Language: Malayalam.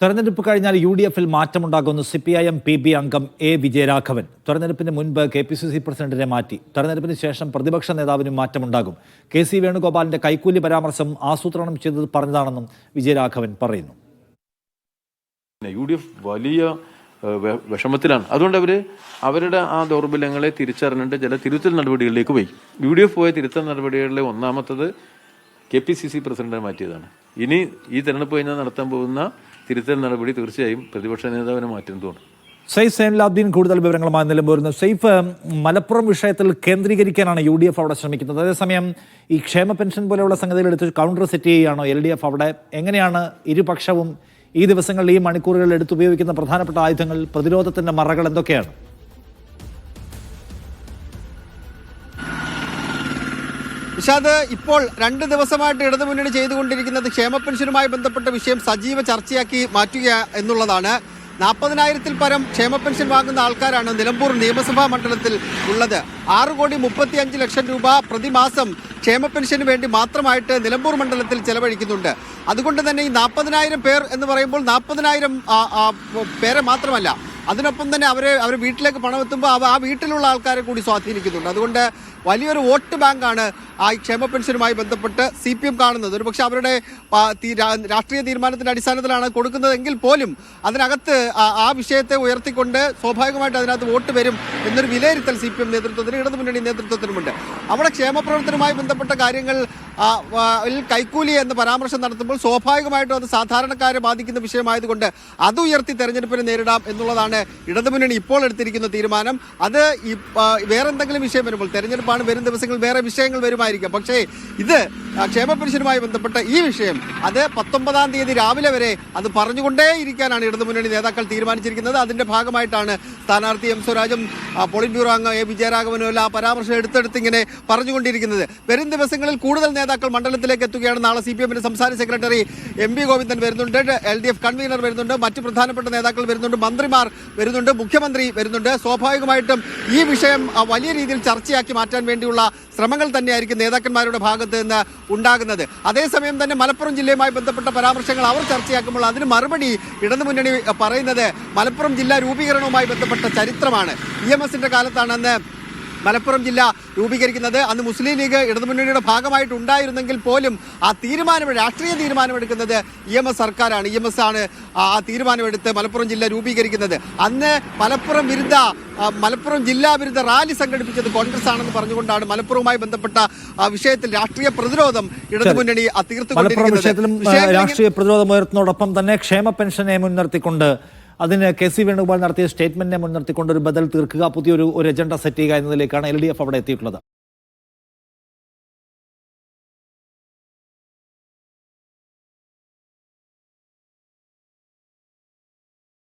തെരഞ്ഞെടുപ്പ് കഴിഞ്ഞാൽ UDF-ൽ മാറ്റമുണ്ടാകുമെന്ന് CPIM PB അംഗം A. വിജയരാഘവൻ. തെരഞ്ഞെടുപ്പിന് മുൻപ് KPCC പ്രസിഡന്റിനെ മാറ്റി. തെരഞ്ഞെടുപ്പിന് ശേഷം പ്രതിപക്ഷ നേതാവിനും മാറ്റമുണ്ടാകും. KC വേണുഗോപാലിന്റെ കൈക്കൂലി പരാമർശം ആസൂത്രണം ചെയ്തത് പറഞ്ഞതാണെന്നും വിജയരാഘവൻ പറയുന്നു. UDF വലിയ വിഷമത്തിലാണ്. അതുകൊണ്ട് അവരുടെ ആ ദൗർബല്യങ്ങളെ തിരിച്ചറിഞ്ഞിട്ട് ചില തിരുത്തൽ നടപടികളിലേക്ക് പോയി. UDF പോയ തിരുത്തൽ നടപടികളിലെ ഒന്നാമത്തത് KPCC പ്രസിഡന്റിനെ മാറ്റിയതാണ്. ഇനി ഈ തെരഞ്ഞെടുപ്പ് കഴിഞ്ഞാൽ നടത്താൻ പോകുന്ന തിരുത്തൽ നടപടി തീർച്ചയായും പ്രതിപക്ഷ നേതാവിനെ മാറ്റും തോന്നുന്നു. സൈഫ് സൈനുലാബ്ദീൻ കൂടുതൽ വിവരങ്ങളുമായി നിലമ്പൂരിൽ. സൈഫ്, മലപ്പുറം വിഷയത്തിൽ കേന്ദ്രീകരിക്കാനാണ് UDF അവിടെ ശ്രമിക്കുന്നത്. അതേസമയം ഈ ക്ഷേമ പെൻഷൻ പോലെയുള്ള സംഗതികൾ എടുത്ത് കൗണ്ടർ സെറ്റ് ചെയ്യുകയാണോ LDF അവിടെ? എങ്ങനെയാണ് ഇരുപക്ഷവും ഈ ദിവസങ്ങളിൽ ഈ മണിക്കൂറുകളിൽ എടുത്തുപയോഗിക്കുന്ന പ്രധാനപ്പെട്ട ആയുധങ്ങൾ, പ്രതിരോധത്തിന്റെ മറകൾ എന്തൊക്കെയാണ്? നിഷാദ്, ഇപ്പോൾ 2 ദിവസമായിട്ട് ഇടതുമുന്നണി ചെയ്തുകൊണ്ടിരിക്കുന്നത് ക്ഷേമ പെൻഷനുമായി ബന്ധപ്പെട്ട വിഷയം സജീവ ചർച്ചയാക്കി മാറ്റുക എന്നുള്ളതാണ്. 40,000-ൽ പരം ക്ഷേമ പെൻഷൻ വാങ്ങുന്ന ആൾക്കാരാണ് നിലമ്പൂർ നിയമസഭാ മണ്ഡലത്തിൽ ഉള്ളത്. 6,35,00,000 രൂപ പ്രതിമാസം ക്ഷേമ പെൻഷന് വേണ്ടി മാത്രമായിട്ട് നിലമ്പൂർ മണ്ഡലത്തിൽ ചെലവഴിക്കുന്നുണ്ട്. അതുകൊണ്ട് തന്നെ ഈ 40,000 പേർ എന്ന് പറയുമ്പോൾ 40,000 പേരെ മാത്രമല്ല, അതിനൊപ്പം തന്നെ അവർ വീട്ടിലേക്ക് പണം എത്തുമ്പോൾ ആ വീട്ടിലുള്ള ആൾക്കാരെ കൂടി സ്വാധീനിക്കുന്നുണ്ട്. അതുകൊണ്ട് വലിയൊരു വോട്ട് ബാങ്കാണ് ആ ക്ഷേമ പെൻഷനുമായി ബന്ധപ്പെട്ട് CPM കാണുന്നത്. ഒരു പക്ഷേ അവരുടെ രാഷ്ട്രീയ തീരുമാനത്തിന്റെ അടിസ്ഥാനത്തിലാണ് കൊടുക്കുന്നതെങ്കിൽ പോലും അതിനകത്ത് ആ വിഷയത്തെ ഉയർത്തിക്കൊണ്ട് സ്വാഭാവികമായിട്ട് അതിനകത്ത് വോട്ട് വരും എന്നൊരു വിലയിരുത്തൽ CPM നേതൃത്വത്തിന്, ഇടതുമുന്നണി നേതൃത്വത്തിനുമുണ്ട്. അവിടെ ക്ഷേമപ്രവർത്തനവുമായി ബന്ധപ്പെട്ട കാര്യങ്ങൾ കൈക്കൂലി എന്ന പരാമർശം നടത്തുമ്പോൾ സ്വാഭാവികമായിട്ടും അത് സാധാരണക്കാരെ ബാധിക്കുന്ന വിഷയമായതുകൊണ്ട് അത് ഉയർത്തി തെരഞ്ഞെടുപ്പിനെ നേരിടാം എന്നുള്ളതാണ് ഇടതുമുന്നണി ഇപ്പോൾ എടുത്തിരിക്കുന്ന തീരുമാനം. അത് വേറെ എന്തെങ്കിലും വിഷയം വരുമ്പോൾ, തെരഞ്ഞെടുപ്പാണ് വരും ദിവസങ്ങളിൽ വേറെ വിഷയങ്ങൾ വരുമായിരിക്കാം, പക്ഷേ ഇത് ക്ഷേമ പെൻഷനുമായി ബന്ധപ്പെട്ട ഈ വിഷയം അത് 19-ാം തീയതി രാവിലെ വരെ അത് പറഞ്ഞുകൊണ്ടേയിരിക്കാനാണ് ഇടതുമുന്നണി നേതാക്കൾ തീരുമാനിച്ചിരിക്കുന്നത്. അതിന്റെ ഭാഗമായിട്ടാണ് സ്ഥാനാർത്ഥി M. സ്വരാജും പോളിറ്റ് ബ്യൂറോ അംഗം A. വിജയരാഘവനും എല്ലാം ആ പരാമർശം എടുത്തെടുത്ത് ഇങ്ങനെ പറഞ്ഞുകൊണ്ടിരിക്കുന്നത്. വരും ദിവസങ്ങളിൽ കൂടുതൽ നേതാക്കൾ മണ്ഡലത്തിലേക്ക് എത്തുകയാണ്. നാളെ CPM-ന്റെ സംസ്ഥാന സെക്രട്ടറി MB ഗോവിന്ദൻ വരുന്നുണ്ട്, LDF കൺവീനർ വരുന്നുണ്ട്, മറ്റ് പ്രധാനപ്പെട്ട നേതാക്കൾ വരുന്നുണ്ട്, മന്ത്രിമാർ വരുന്നുണ്ട്, മുഖ്യമന്ത്രി വരുന്നുണ്ട്. സ്വാഭാവികമായിട്ടും ഈ വിഷയം വലിയ രീതിയിൽ ചർച്ചയാക്കി മാറ്റാൻ വേണ്ടിയുള്ള ശ്രമങ്ങൾ തന്നെയായിരിക്കും നേതാക്കന്മാരുടെ ഭാഗത്ത് നിന്ന് ഉണ്ടാകുന്നത്. അതേസമയം തന്നെ മലപ്പുറം ജില്ലയുമായി ബന്ധപ്പെട്ട പരാമർശങ്ങൾ അവർ ചർച്ചയാക്കുമ്പോൾ അതിന് മറുപടി ഇടതുമുന്നണി പറയുന്നത് മലപ്പുറം ജില്ലാ രൂപീകരണവുമായി ബന്ധപ്പെട്ട ചരിത്രമാണ്. EMS-ന്റെ കാലത്താണ് അന്ന് മലപ്പുറം ജില്ല രൂപീകരിക്കുന്നത്. അന്ന് മുസ്ലിം ലീഗ് ഇടതുമുന്നണിയുടെ ഭാഗമായിട്ടുണ്ടായിരുന്നെങ്കിൽ പോലും ആ രാഷ്ട്രീയ തീരുമാനമെടുക്കുന്നത് EMS സർക്കാരാണ്. EMS ആണ് ആ തീരുമാനമെടുത്ത് മലപ്പുറം ജില്ല രൂപീകരിക്കുന്നത്. അന്ന് മലപ്പുറം ജില്ലാ വിരുദ്ധ റാലി സംഘടിപ്പിച്ചത് കോൺഗ്രസ് ആണെന്ന് പറഞ്ഞുകൊണ്ടാണ് മലപ്പുറവുമായി ബന്ധപ്പെട്ട വിഷയത്തിൽ രാഷ്ട്രീയ പ്രതിരോധം ഇടതുമുന്നണി തീർത്തുകൊണ്ടിരിക്കുന്നത്. രാഷ്ട്രീയ പ്രതിരോധം ഉയർത്തുന്നതോടൊപ്പം തന്നെ ക്ഷേമ പെൻഷനെ മുൻനിർത്തിക്കൊണ്ട് അതിന് KC വേണുഗോപാൽ നടത്തിയ സ്റ്റേറ്റ്മെന്റിനെ മുൻനിർത്തിക്കൊണ്ട് ഒരു ബദൽ തീർക്കുക, പുതിയൊരു അജണ്ട സെറ്റ് ചെയ്യുക എന്നതിലേക്കാണ് LDF അവിടെ എത്തിയിട്ടുള്ളത്.